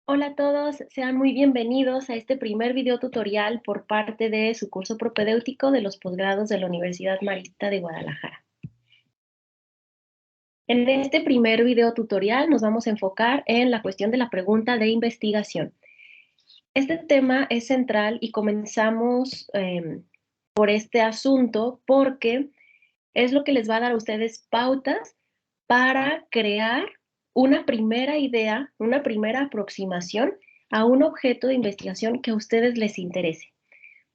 Hola a todos, sean muy bienvenidos a este primer video tutorial por parte de su curso propedéutico de los posgrados de la Universidad Marista de Guadalajara. En este primer video tutorial nos vamos a enfocar en la cuestión de la pregunta de investigación. Este tema es central y comenzamos por este asunto porque es lo que les va a dar a ustedes pautas para crear una primera idea, una primera aproximación a un objeto de investigación que a ustedes les interese.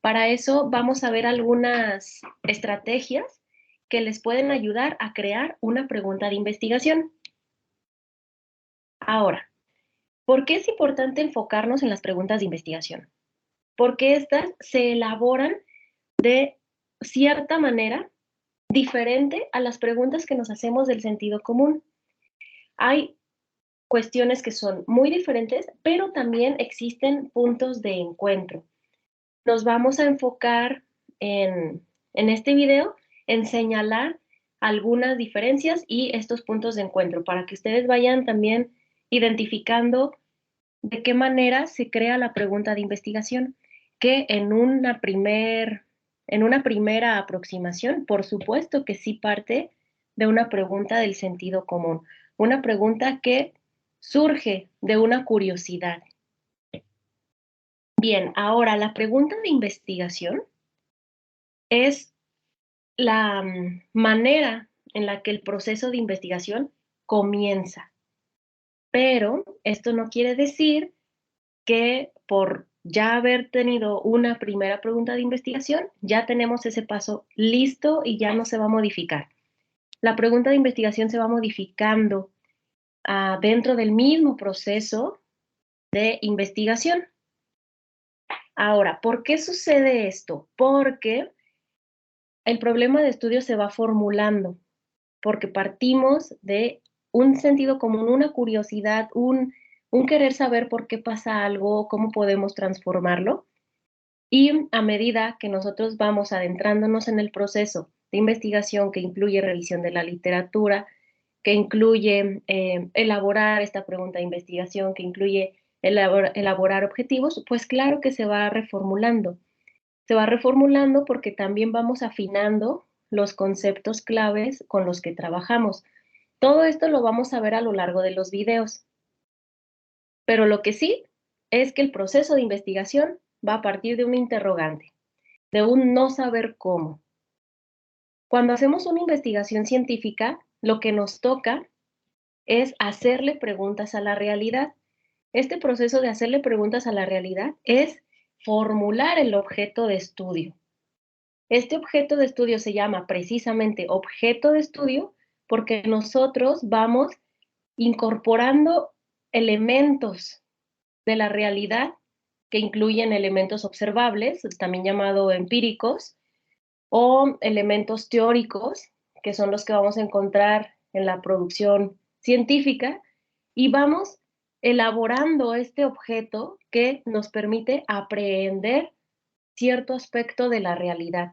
Para eso vamos a ver algunas estrategias que les pueden ayudar a crear una pregunta de investigación. Ahora, ¿por qué es importante enfocarnos en las preguntas de investigación? Porque estas se elaboran de cierta manera diferente a las preguntas que nos hacemos del sentido común. Hay cuestiones que son muy diferentes, pero también existen puntos de encuentro. Nos vamos a enfocar en este video en señalar algunas diferencias y estos puntos de encuentro para que ustedes vayan también identificando de qué manera se crea la pregunta de investigación, que en una primera aproximación, por supuesto que sí parte de una pregunta del sentido común, una pregunta que surge de una curiosidad. Bien, ahora la pregunta de investigación es la manera en la que el proceso de investigación comienza. Pero esto no quiere decir que por ya haber tenido una primera pregunta de investigación, ya tenemos ese paso listo y ya no se va a modificar. La pregunta de investigación se va modificando dentro del mismo proceso de investigación. Ahora, ¿por qué sucede esto? Porque el problema de estudio se va formulando, porque partimos de un sentido común, una curiosidad, un querer saber por qué pasa algo, cómo podemos transformarlo. Y a medida que nosotros vamos adentrándonos en el proceso de investigación que incluye revisión de la literatura, que incluye elaborar esta pregunta de investigación, que incluye elaborar objetivos, pues claro que se va reformulando. Se va reformulando porque también vamos afinando los conceptos claves con los que trabajamos. Todo esto lo vamos a ver a lo largo de los videos, pero lo que sí es que el proceso de investigación va a partir de un interrogante, de un no saber cómo. Cuando hacemos una investigación científica, lo que nos toca es hacerle preguntas a la realidad. Este proceso de hacerle preguntas a la realidad es formular el objeto de estudio. Este objeto de estudio se llama precisamente objeto de estudio porque nosotros vamos incorporando elementos de la realidad que incluyen elementos observables, también llamado empíricos, o elementos teóricos, que son los que vamos a encontrar en la producción científica, y vamos elaborando este objeto que nos permite aprehender cierto aspecto de la realidad.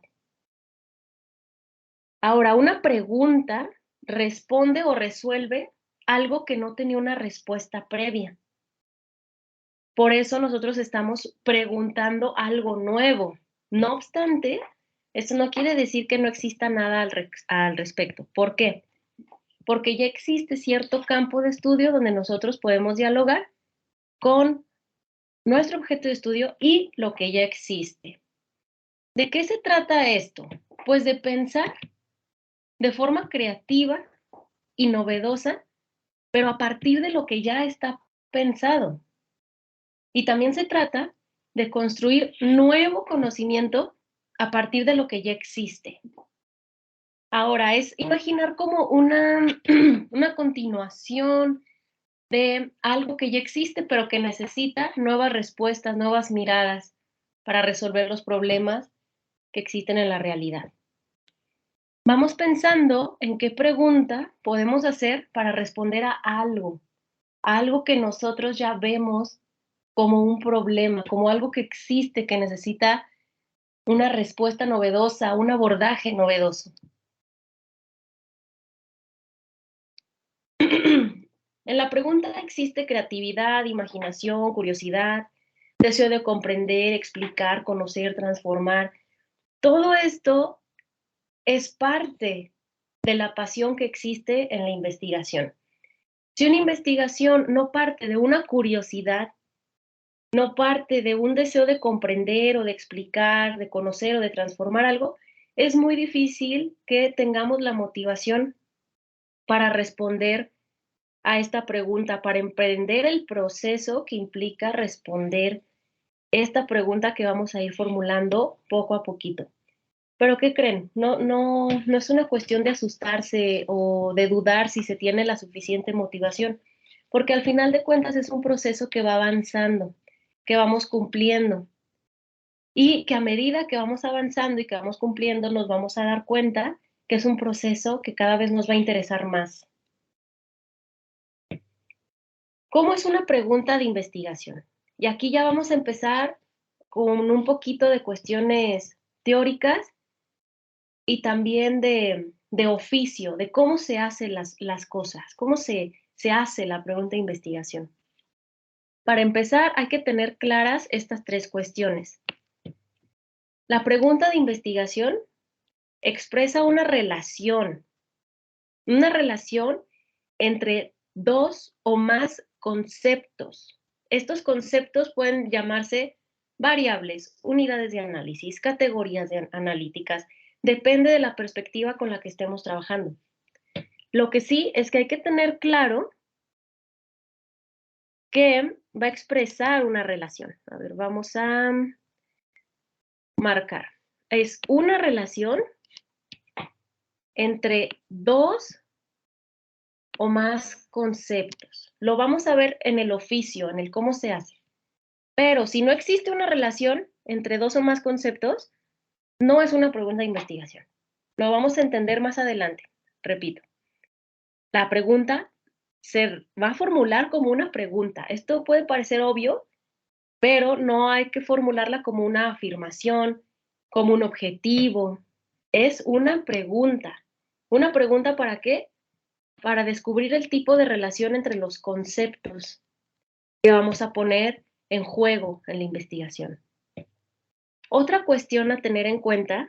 Ahora, una pregunta responde o resuelve algo que no tenía una respuesta previa. Por eso nosotros estamos preguntando algo nuevo. No obstante, esto no quiere decir que no exista nada al respecto. ¿Por qué? Porque ya existe cierto campo de estudio donde nosotros podemos dialogar con nuestro objeto de estudio y lo que ya existe. ¿De qué se trata esto? Pues de pensar de forma creativa y novedosa, pero a partir de lo que ya está pensado. Y también se trata de construir nuevo conocimiento a partir de lo que ya existe. Ahora, es imaginar como una continuación de algo que ya existe, pero que necesita nuevas respuestas, nuevas miradas para resolver los problemas que existen en la realidad. Vamos pensando en qué pregunta podemos hacer para responder a algo que nosotros ya vemos como un problema, como algo que existe, que necesita una respuesta novedosa, un abordaje novedoso. En la pregunta existe creatividad, imaginación, curiosidad, deseo de comprender, explicar, conocer, transformar. Todo esto es parte de la pasión que existe en la investigación. Si una investigación no parte de una curiosidad, no parte de un deseo de comprender o de explicar, de conocer o de transformar algo, es muy difícil que tengamos la motivación para responder a esta pregunta, para emprender el proceso que implica responder esta pregunta que vamos a ir formulando poco a poquito. Pero ¿qué creen? No es una cuestión de asustarse o de dudar si se tiene la suficiente motivación, porque al final de cuentas es un proceso que va avanzando, que vamos cumpliendo y que a medida que vamos avanzando y que vamos cumpliendo nos vamos a dar cuenta que es un proceso que cada vez nos va a interesar más. ¿Cómo es una pregunta de investigación? Y aquí ya vamos a empezar con un poquito de cuestiones teóricas y también de oficio, de cómo se hacen las cosas, cómo se hace la pregunta de investigación. Para empezar, hay que tener claras estas tres cuestiones. La pregunta de investigación expresa una relación entre dos o más conceptos. Estos conceptos pueden llamarse variables, unidades de análisis, categorías analíticas, depende de la perspectiva con la que estemos trabajando. Lo que sí es que hay que tener claro que va a expresar una relación. A ver, vamos a marcar. Es una relación entre dos o más conceptos. Lo vamos a ver en el oficio, en el cómo se hace. Pero si no existe una relación entre dos o más conceptos, no es una pregunta de investigación. Lo vamos a entender más adelante. Repito, la pregunta se va a formular como una pregunta. Esto puede parecer obvio, pero no hay que formularla como una afirmación, como un objetivo. Es una pregunta. ¿Una pregunta para qué? Para descubrir el tipo de relación entre los conceptos que vamos a poner en juego en la investigación. Otra cuestión a tener en cuenta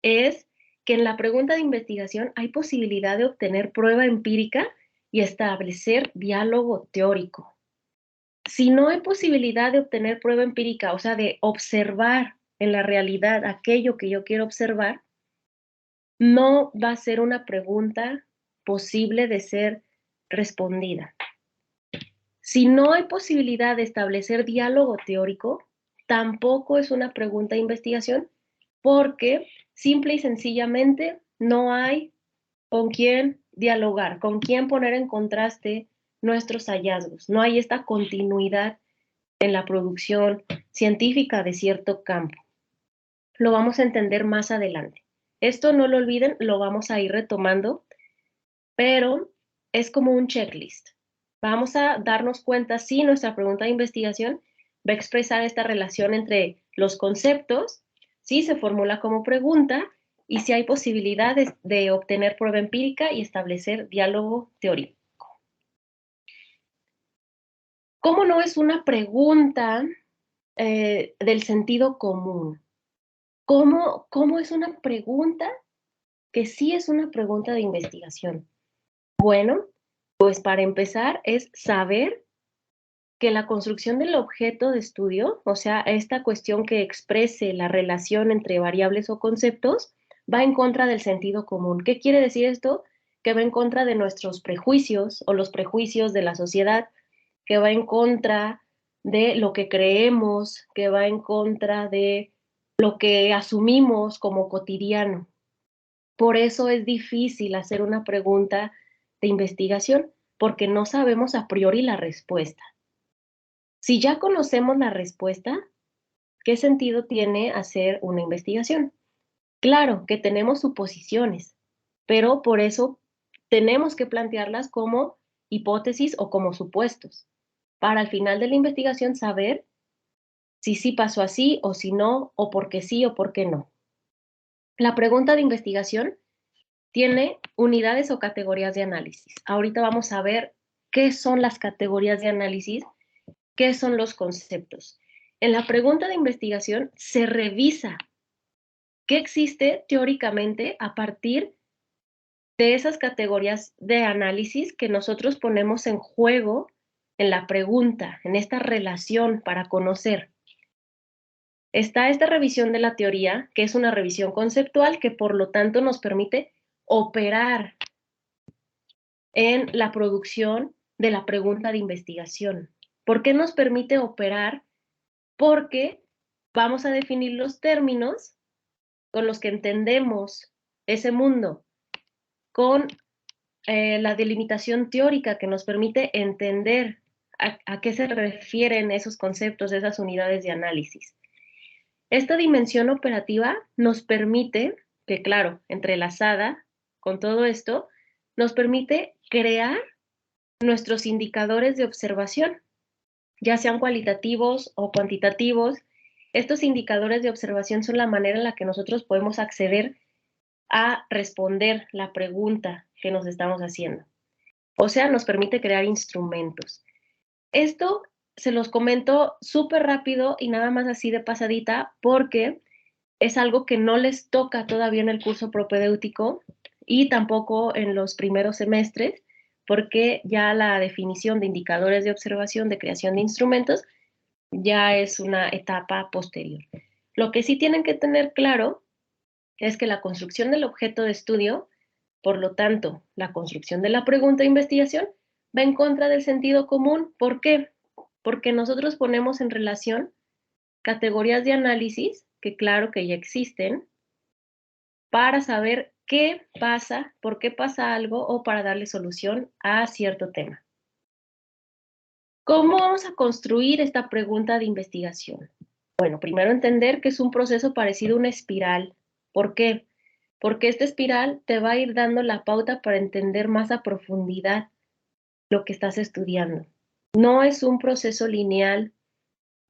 es que en la pregunta de investigación hay posibilidad de obtener prueba empírica y establecer diálogo teórico. Si no hay posibilidad de obtener prueba empírica, o sea, de observar en la realidad aquello que yo quiero observar, no va a ser una pregunta posible de ser respondida. Si no hay posibilidad de establecer diálogo teórico, tampoco es una pregunta de investigación porque simple y sencillamente no hay con quién dialogar, con quién poner en contraste nuestros hallazgos. No hay esta continuidad en la producción científica de cierto campo. Lo vamos a entender más adelante. Esto no lo olviden, lo vamos a ir retomando, pero es como un checklist. Vamos a darnos cuenta si nuestra pregunta de investigación va a expresar esta relación entre los conceptos, si se formula como pregunta y si hay posibilidades de obtener prueba empírica y establecer diálogo teórico. ¿Cómo no es una pregunta del sentido común? ¿Cómo es una pregunta que sí es una pregunta de investigación? Bueno, pues para empezar es saber que la construcción del objeto de estudio, o sea, esta cuestión que exprese la relación entre variables o conceptos, va en contra del sentido común. ¿Qué quiere decir esto? Que va en contra de nuestros prejuicios o los prejuicios de la sociedad, que va en contra de lo que creemos, que va en contra de lo que asumimos como cotidiano. Por eso es difícil hacer una pregunta de investigación, porque no sabemos a priori la respuesta. Si ya conocemos la respuesta, ¿qué sentido tiene hacer una investigación? Claro que tenemos suposiciones, pero por eso tenemos que plantearlas como hipótesis o como supuestos, para al final de la investigación saber si sí pasó así o si no, o por qué sí o por qué no. La pregunta de investigación tiene unidades o categorías de análisis. Ahorita vamos a ver qué son las categorías de análisis, qué son los conceptos. En la pregunta de investigación se revisa qué existe teóricamente a partir de esas categorías de análisis que nosotros ponemos en juego en la pregunta, en esta relación para conocer. Está esta revisión de la teoría, que es una revisión conceptual, que por lo tanto nos permite operar en la producción de la pregunta de investigación. ¿Por qué nos permite operar? Porque vamos a definir los términos con los que entendemos ese mundo, con la delimitación teórica que nos permite entender a qué se refieren esos conceptos, esas unidades de análisis. Esta dimensión operativa nos permite, que claro, entrelazada con todo esto, nos permite crear nuestros indicadores de observación, ya sean cualitativos o cuantitativos. Estos indicadores de observación son la manera en la que nosotros podemos acceder a responder la pregunta que nos estamos haciendo. O sea, nos permite crear instrumentos. Esto se los comento súper rápido y nada más así de pasadita porque es algo que no les toca todavía en el curso propedéutico y tampoco en los primeros semestres, porque ya la definición de indicadores de observación de creación de instrumentos ya es una etapa posterior. Lo que sí tienen que tener claro es que la construcción del objeto de estudio, por lo tanto, la construcción de la pregunta de investigación, va en contra del sentido común. ¿Por qué? Porque nosotros ponemos en relación categorías de análisis, que claro que ya existen, para saber qué pasa, por qué pasa algo o para darle solución a cierto tema. ¿Cómo vamos a construir esta pregunta de investigación? Bueno, primero entender que es un proceso parecido a una espiral. ¿Por qué? Porque esta espiral te va a ir dando la pauta para entender más a profundidad lo que estás estudiando. No es un proceso lineal,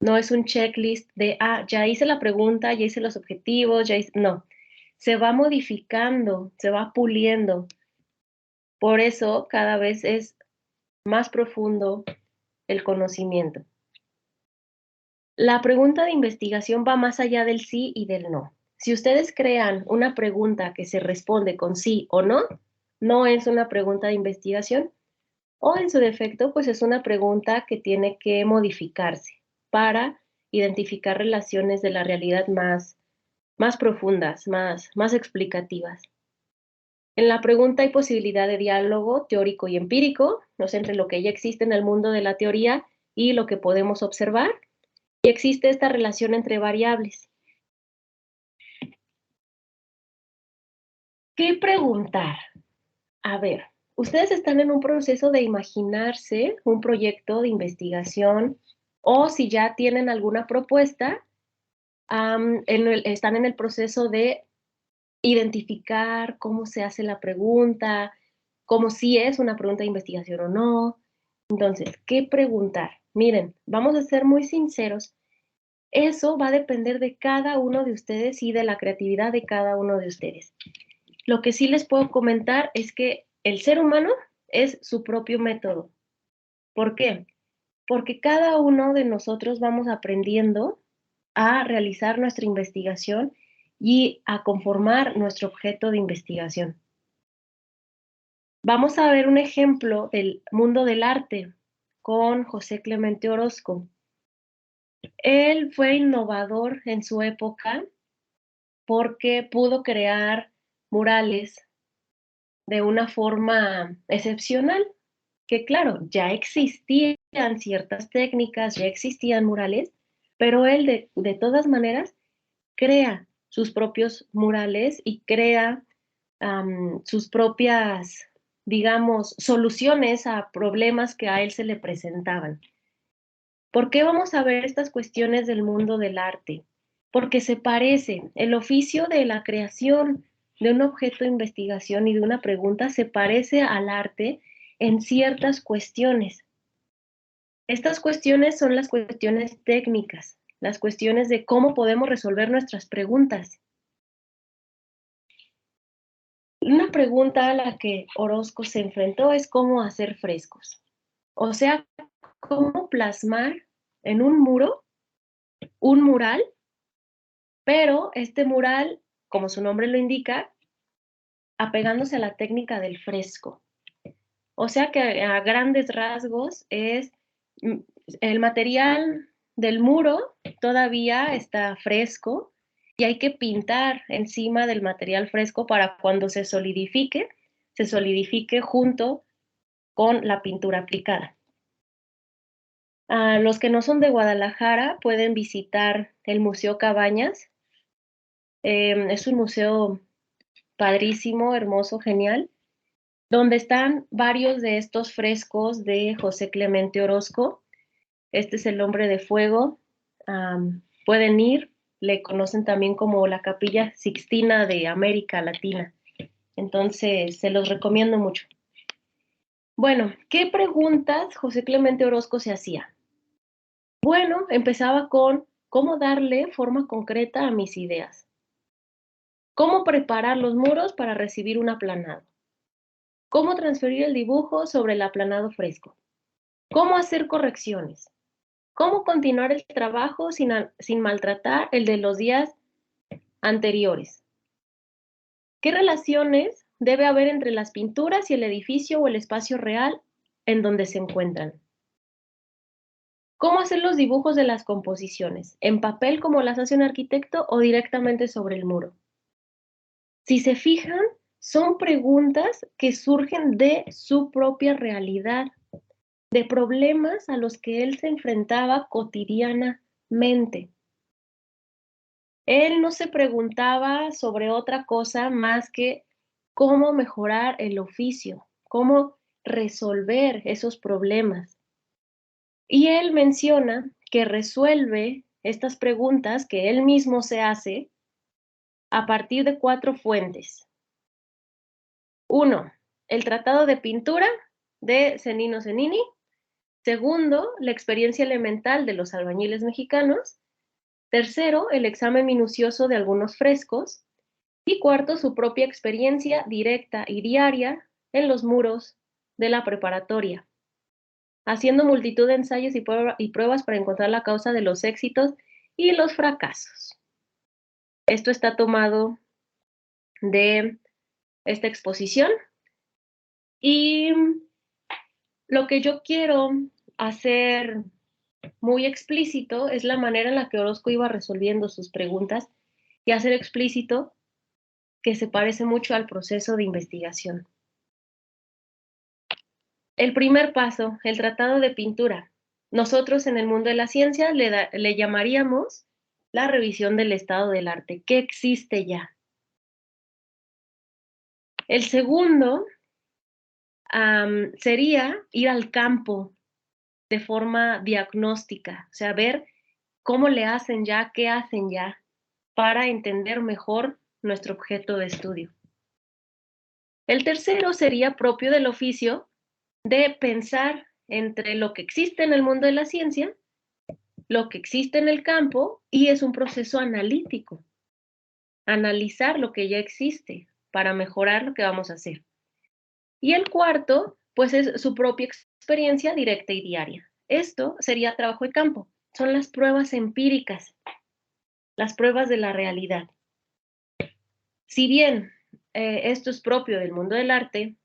no es un checklist de, ya hice la pregunta, ya hice los objetivos, no. Se va modificando, se va puliendo. Por eso cada vez es más profundo el conocimiento. La pregunta de investigación va más allá del sí y del no. Si ustedes crean una pregunta que se responde con sí o no, no es una pregunta de investigación, o en su defecto, pues es una pregunta que tiene que modificarse para identificar relaciones de la realidad más profundas, más explicativas. En la pregunta hay posibilidad de diálogo teórico y empírico, no sé, entre lo que ya existe en el mundo de la teoría y lo que podemos observar, y existe esta relación entre variables. ¿Qué preguntar? A ver, ustedes están en un proceso de imaginarse un proyecto de investigación o si ya tienen alguna propuesta, están en el proceso de identificar cómo se hace la pregunta, cómo si es una pregunta de investigación o no. Entonces, ¿qué preguntar? Miren, vamos a ser muy sinceros. Eso va a depender de cada uno de ustedes y de la creatividad de cada uno de ustedes. Lo que sí les puedo comentar es que el ser humano es su propio método. ¿Por qué? Porque cada uno de nosotros vamos aprendiendo a realizar nuestra investigación y a conformar nuestro objeto de investigación. Vamos a ver un ejemplo del mundo del arte con José Clemente Orozco. Él fue innovador en su época porque pudo crear murales de una forma excepcional, que claro, ya existían ciertas técnicas, ya existían murales, pero él de todas maneras crea sus propios murales y crea sus propias, digamos, soluciones a problemas que a él se le presentaban. ¿Por qué vamos a ver estas cuestiones del mundo del arte? Porque se parece, el oficio de la creación de un objeto de investigación y de una pregunta se parece al arte en ciertas cuestiones. Estas cuestiones son las cuestiones técnicas, las cuestiones de cómo podemos resolver nuestras preguntas. Una pregunta a la que Orozco se enfrentó es cómo hacer frescos. O sea, cómo plasmar en un muro un mural, pero este mural, como su nombre lo indica, apegándose a la técnica del fresco. O sea que a grandes rasgos es mm, el material del muro todavía está fresco y hay que pintar encima del material fresco para cuando se solidifique junto con la pintura aplicada. A los que no son de Guadalajara pueden visitar el Museo Cabañas. Es un museo padrísimo, hermoso, genial, donde están varios de estos frescos de José Clemente Orozco. Este es el Hombre de Fuego. Pueden ir, le conocen también como la Capilla Sixtina de América Latina. Entonces, se los recomiendo mucho. Bueno, ¿qué preguntas José Clemente Orozco se hacía? Bueno, empezaba con cómo darle forma concreta a mis ideas. Cómo preparar los muros para recibir un aplanado. Cómo transferir el dibujo sobre el aplanado fresco. Cómo hacer correcciones. Cómo continuar el trabajo sin maltratar el de los días anteriores. ¿Qué relaciones debe haber entre las pinturas y el edificio o el espacio real en donde se encuentran? ¿Cómo hacer los dibujos de las composiciones? ¿En papel como las hace un arquitecto o directamente sobre el muro? Si se fijan, son preguntas que surgen de su propia realidad, de problemas a los que él se enfrentaba cotidianamente. Él no se preguntaba sobre otra cosa más que cómo mejorar el oficio, cómo resolver esos problemas. Y él menciona que resuelve estas preguntas que él mismo se hace a partir de 4 fuentes. 1. El Tratado de Pintura de Cennino Cennini. Segundo, la experiencia elemental de los albañiles mexicanos. Tercero, el examen minucioso de algunos frescos. Y cuarto, su propia experiencia directa y diaria en los muros de la preparatoria, haciendo multitud de ensayos y pruebas para encontrar la causa de los éxitos y los fracasos. Esto está tomado de esta exposición y lo que yo quiero hacer muy explícito es la manera en la que Orozco iba resolviendo sus preguntas y hacer explícito que se parece mucho al proceso de investigación. El primer paso, el tratado de pintura. Nosotros en el mundo de la ciencia le llamaríamos la revisión del estado del arte. ¿Qué existe ya? El segundo sería ir al campo de forma diagnóstica, o sea, ver cómo le hacen ya, qué hacen ya, para entender mejor nuestro objeto de estudio. El tercero sería propio del oficio de pensar entre lo que existe en el mundo de la ciencia, lo que existe en el campo, y es un proceso analítico. Analizar lo que ya existe para mejorar lo que vamos a hacer. Y el cuarto, pues es su propia experiencia directa y diaria. Esto sería trabajo de campo. Son las pruebas empíricas, las pruebas de la realidad. Si bien esto es propio del mundo del arte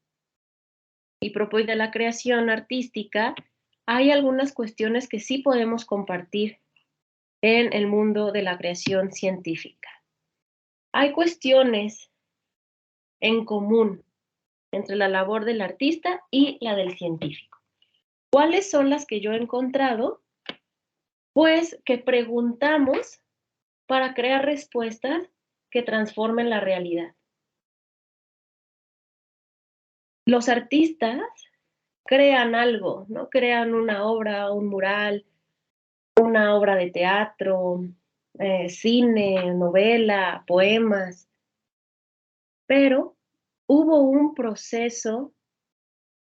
y propio de la creación artística, hay algunas cuestiones que sí podemos compartir en el mundo de la creación científica. Hay cuestiones en común entre la labor del artista y la del científico. ¿Cuáles son las que yo he encontrado? Pues que preguntamos para crear respuestas que transformen la realidad. Los artistas crean algo, ¿no? Crean una obra, un mural, una obra de teatro, cine, novela, poemas, pero hubo un proceso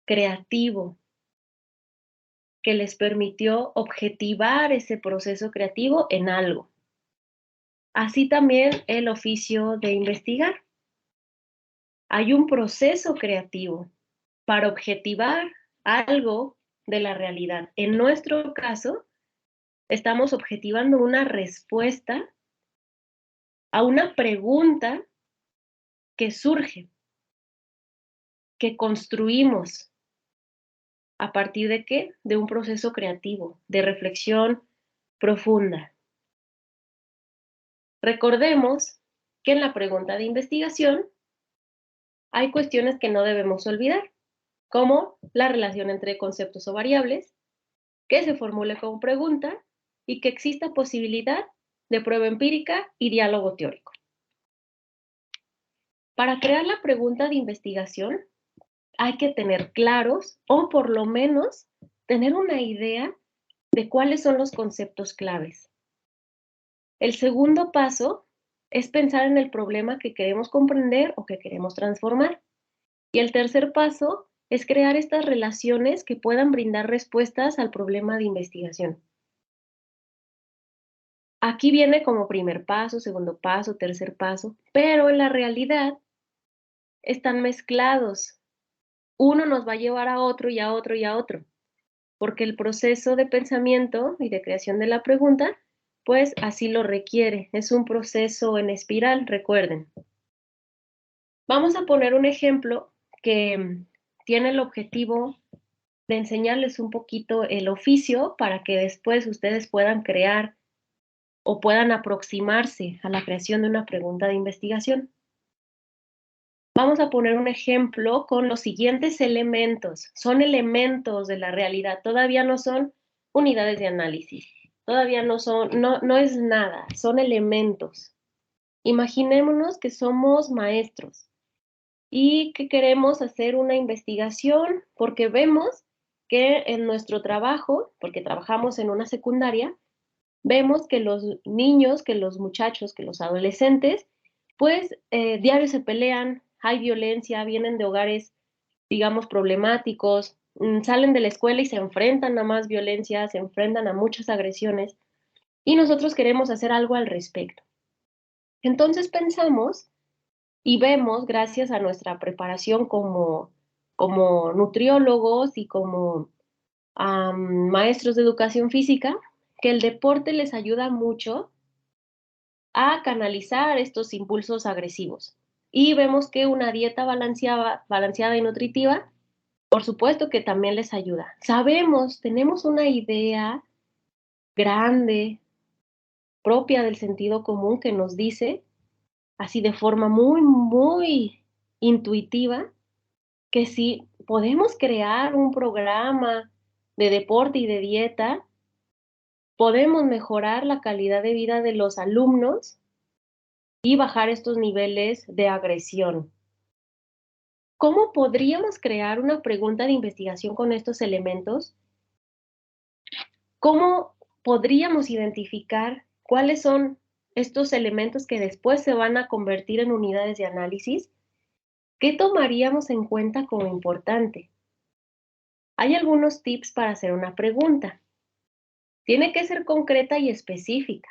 creativo que les permitió objetivar ese proceso creativo en algo. Así también el oficio de investigar. Hay un proceso creativo para objetivar algo, de la realidad. En nuestro caso, estamos objetivando una respuesta a una pregunta que surge, que construimos. ¿A partir de qué? De un proceso creativo, de reflexión profunda. Recordemos que en la pregunta de investigación hay cuestiones que no debemos olvidar, como la relación entre conceptos o variables, que se formule como pregunta y que exista posibilidad de prueba empírica y diálogo teórico. Para crear la pregunta de investigación hay que tener claros o por lo menos tener una idea de cuáles son los conceptos claves. El segundo paso es pensar en el problema que queremos comprender o que queremos transformar. Y el tercer paso es crear estas relaciones que puedan brindar respuestas al problema de investigación. Aquí viene como primer paso, segundo paso, tercer paso, pero en la realidad están mezclados. Uno nos va a llevar a otro y a otro y a otro, porque el proceso de pensamiento y de creación de la pregunta, pues así lo requiere. Es un proceso en espiral, recuerden. Vamos a poner un ejemplo que tiene el objetivo de enseñarles un poquito el oficio para que después ustedes puedan crear o puedan aproximarse a la creación de una pregunta de investigación. Vamos a poner un ejemplo con los siguientes elementos. Son elementos de la realidad, todavía no son unidades de análisis, todavía no es nada, son elementos. Imaginémonos que somos maestros y que queremos hacer una investigación porque vemos que en nuestro trabajo, porque trabajamos en una secundaria, vemos que los niños, que los muchachos, que los adolescentes, pues diario se pelean, hay violencia, vienen de hogares, digamos, problemáticos, salen de la escuela y se enfrentan a más violencia, se enfrentan a muchas agresiones y nosotros queremos hacer algo al respecto. Entonces pensamos y vemos, gracias a nuestra preparación como nutriólogos y como maestros de educación física, que el deporte les ayuda mucho a canalizar estos impulsos agresivos. Y vemos que una dieta balanceada y nutritiva, por supuesto que también les ayuda. Sabemos, tenemos una idea grande, propia del sentido común, que nos dice, así de forma muy, muy intuitiva, que si podemos crear un programa de deporte y de dieta, podemos mejorar la calidad de vida de los alumnos y bajar estos niveles de agresión. ¿Cómo podríamos crear una pregunta de investigación con estos elementos? ¿Cómo podríamos identificar cuáles son estos elementos que después se van a convertir en unidades de análisis? ¿Qué tomaríamos en cuenta como importante? Hay algunos tips para hacer una pregunta. Tiene que ser concreta y específica,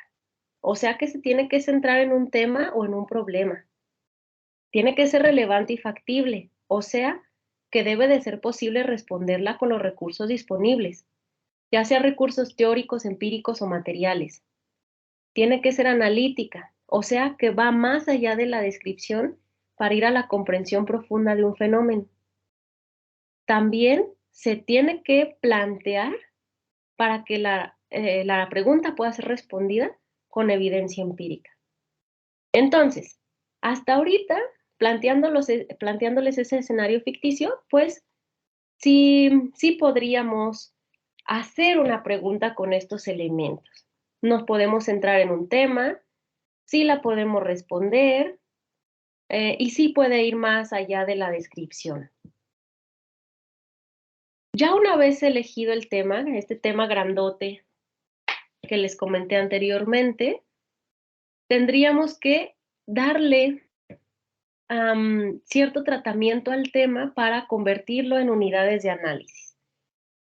o sea que se tiene que centrar en un tema o en un problema. Tiene que ser relevante y factible, o sea que debe de ser posible responderla con los recursos disponibles, ya sea recursos teóricos, empíricos o materiales. Tiene que ser analítica, o sea que va más allá de la descripción para ir a la comprensión profunda de un fenómeno. También se tiene que plantear para que la pregunta pueda ser respondida con evidencia empírica. Entonces, hasta ahorita, planteándoles ese escenario ficticio, pues sí podríamos hacer una pregunta con estos elementos. Nos podemos centrar en un tema, sí la podemos responder y sí puede ir más allá de la descripción. Ya una vez elegido el tema, este tema grandote que les comenté anteriormente, tendríamos que darle cierto tratamiento al tema para convertirlo en unidades de análisis.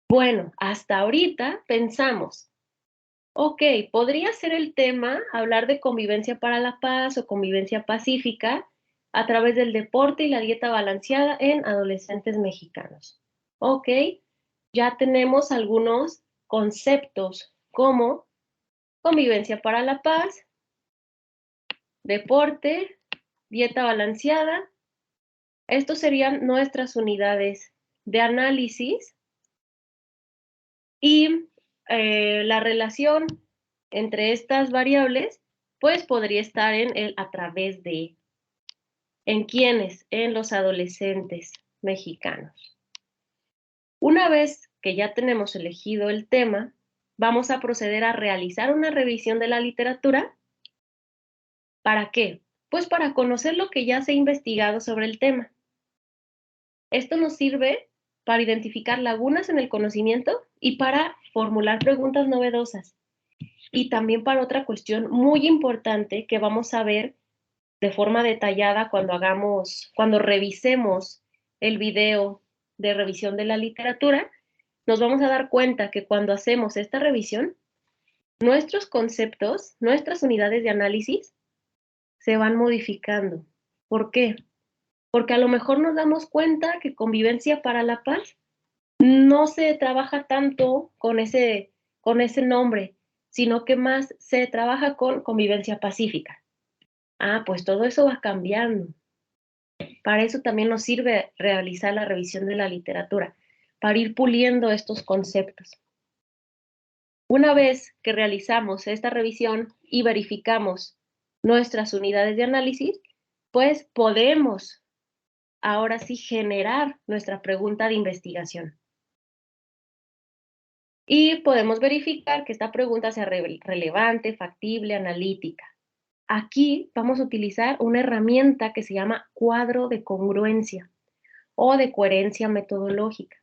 Bueno, hasta ahorita pensamos, ok, podría ser el tema hablar de convivencia para la paz o convivencia pacífica a través del deporte y la dieta balanceada en adolescentes mexicanos. Ok, ya tenemos algunos conceptos como convivencia para la paz, deporte, dieta balanceada. Estos serían nuestras unidades de análisis y la relación entre estas variables, pues podría estar en el a través de. ¿En quiénes? En los adolescentes mexicanos. Una vez que ya tenemos elegido el tema, vamos a proceder a realizar una revisión de la literatura. ¿Para qué? Pues para conocer lo que ya se ha investigado sobre el tema. Esto nos sirve para identificar lagunas en el conocimiento y para formular preguntas novedosas. Y también para otra cuestión muy importante que vamos a ver de forma detallada cuando revisemos el video de revisión de la literatura, nos vamos a dar cuenta que cuando hacemos esta revisión, nuestros conceptos, nuestras unidades de análisis se van modificando. ¿Por qué? Porque a lo mejor nos damos cuenta que convivencia para la paz no se trabaja tanto con ese nombre, sino que más se trabaja con convivencia pacífica. Ah, pues todo eso va cambiando. Para eso también nos sirve realizar la revisión de la literatura, para ir puliendo estos conceptos. Una vez que realizamos esta revisión y verificamos nuestras unidades de análisis, pues podemos ahora sí generar nuestra pregunta de investigación. Y podemos verificar que esta pregunta sea relevante, factible, analítica. Aquí vamos a utilizar una herramienta que se llama cuadro de congruencia o de coherencia metodológica.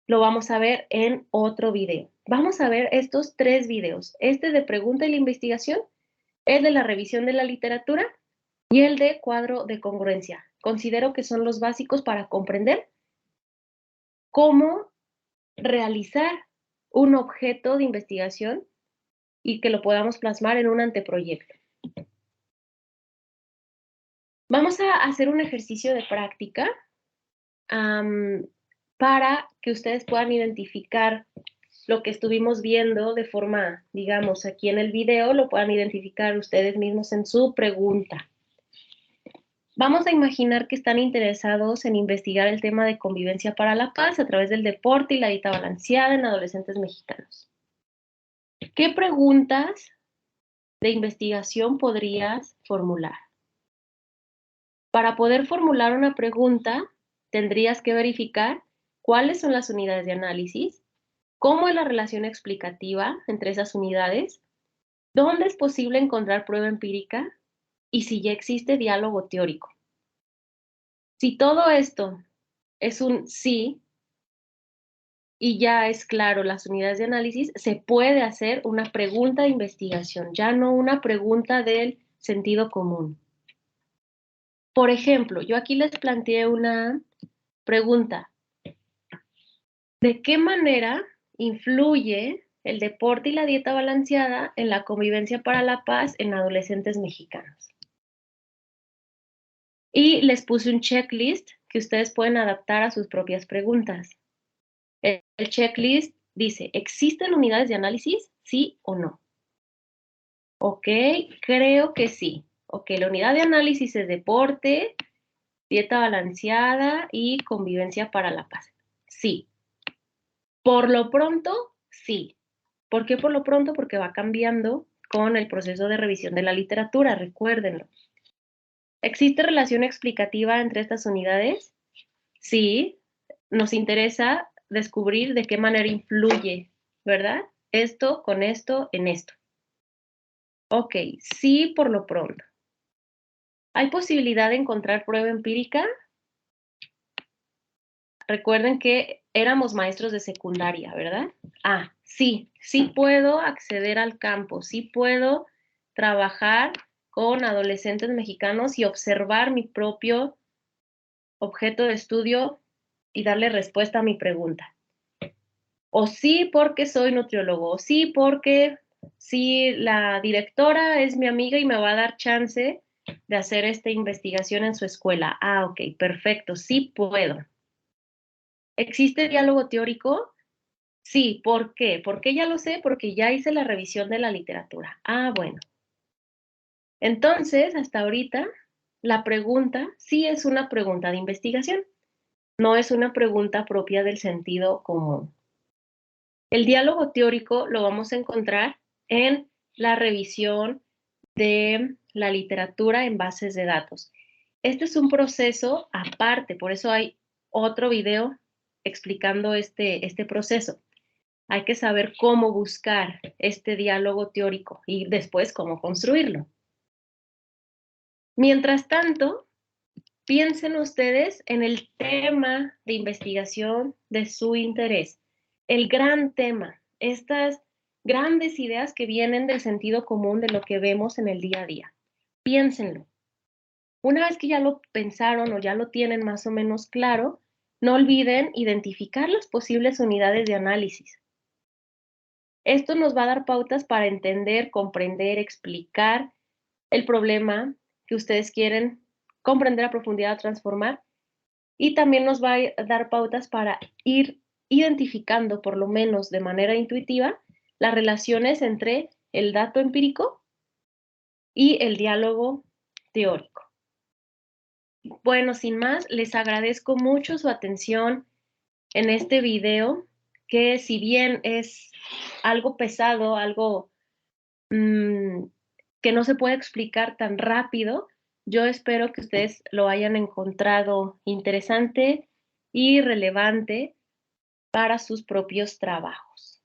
Lo vamos a ver en otro video. Vamos a ver estos 3 videos. Este de pregunta y la investigación, el de la revisión de la literatura y el de cuadro de congruencia. Considero que son los básicos para comprender cómo realizar un objeto de investigación y que lo podamos plasmar en un anteproyecto. Vamos a hacer un ejercicio de práctica para que ustedes puedan identificar lo que estuvimos viendo de forma, digamos, aquí en el video, lo puedan identificar ustedes mismos en su pregunta. Vamos a imaginar que están interesados en investigar el tema de convivencia para la paz a través del deporte y la dieta balanceada en adolescentes mexicanos. ¿Qué preguntas de investigación podrías formular? Para poder formular una pregunta, tendrías que verificar cuáles son las unidades de análisis, cómo es la relación explicativa entre esas unidades, dónde es posible encontrar prueba empírica y si ya existe diálogo teórico. Si todo esto es un sí y ya es claro las unidades de análisis, se puede hacer una pregunta de investigación, ya no una pregunta del sentido común. Por ejemplo, yo aquí les planteé una pregunta. ¿De qué manera influye el deporte y la dieta balanceada en la convivencia para la paz en adolescentes mexicanos? Y les puse un checklist que ustedes pueden adaptar a sus propias preguntas. El checklist dice, ¿existen unidades de análisis? ¿Sí o no? Ok, creo que sí. Ok, la unidad de análisis es deporte, dieta balanceada y convivencia para la paz. Sí. Por lo pronto, sí. ¿Por qué por lo pronto? Porque va cambiando con el proceso de revisión de la literatura, recuérdenlo. ¿Existe relación explicativa entre estas unidades? Sí, nos interesa descubrir de qué manera influye, ¿verdad? Esto con esto en esto. Ok, sí por lo pronto. ¿Hay posibilidad de encontrar prueba empírica? Recuerden que éramos maestros de secundaria, ¿verdad? Ah, sí, sí puedo acceder al campo, sí puedo trabajar con adolescentes mexicanos y observar mi propio objeto de estudio y darle respuesta a mi pregunta. O sí porque soy nutriólogo, o sí porque sí la directora es mi amiga y me va a dar chance de hacer esta investigación en su escuela. Ah, ok, perfecto, sí puedo. ¿Existe diálogo teórico? Sí, ¿por qué? ¿Por qué ya lo sé? Porque ya hice la revisión de la literatura. Ah, bueno. Entonces, hasta ahorita, la pregunta sí es una pregunta de investigación, no es una pregunta propia del sentido común. El diálogo teórico lo vamos a encontrar en la revisión de la literatura en bases de datos. Este es un proceso aparte, por eso hay otro video explicando este proceso. Hay que saber cómo buscar este diálogo teórico y después cómo construirlo. Mientras tanto, piensen ustedes en el tema de investigación de su interés, el gran tema, estas grandes ideas que vienen del sentido común de lo que vemos en el día a día. Piénsenlo. Una vez que ya lo pensaron o ya lo tienen más o menos claro, no olviden identificar las posibles unidades de análisis. Esto nos va a dar pautas para entender, comprender, explicar el problema que ustedes quieren comprender a profundidad, transformar, y también nos va a dar pautas para ir identificando, por lo menos de manera intuitiva, las relaciones entre el dato empírico y el diálogo teórico. Bueno, sin más, les agradezco mucho su atención en este video, que si bien es algo pesado, algo que no se puede explicar tan rápido, yo espero que ustedes lo hayan encontrado interesante y relevante para sus propios trabajos.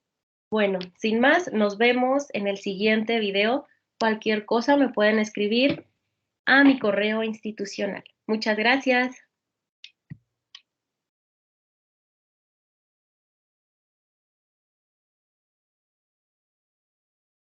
Bueno, sin más, nos vemos en el siguiente video. Cualquier cosa me pueden escribir a mi correo institucional. Muchas gracias.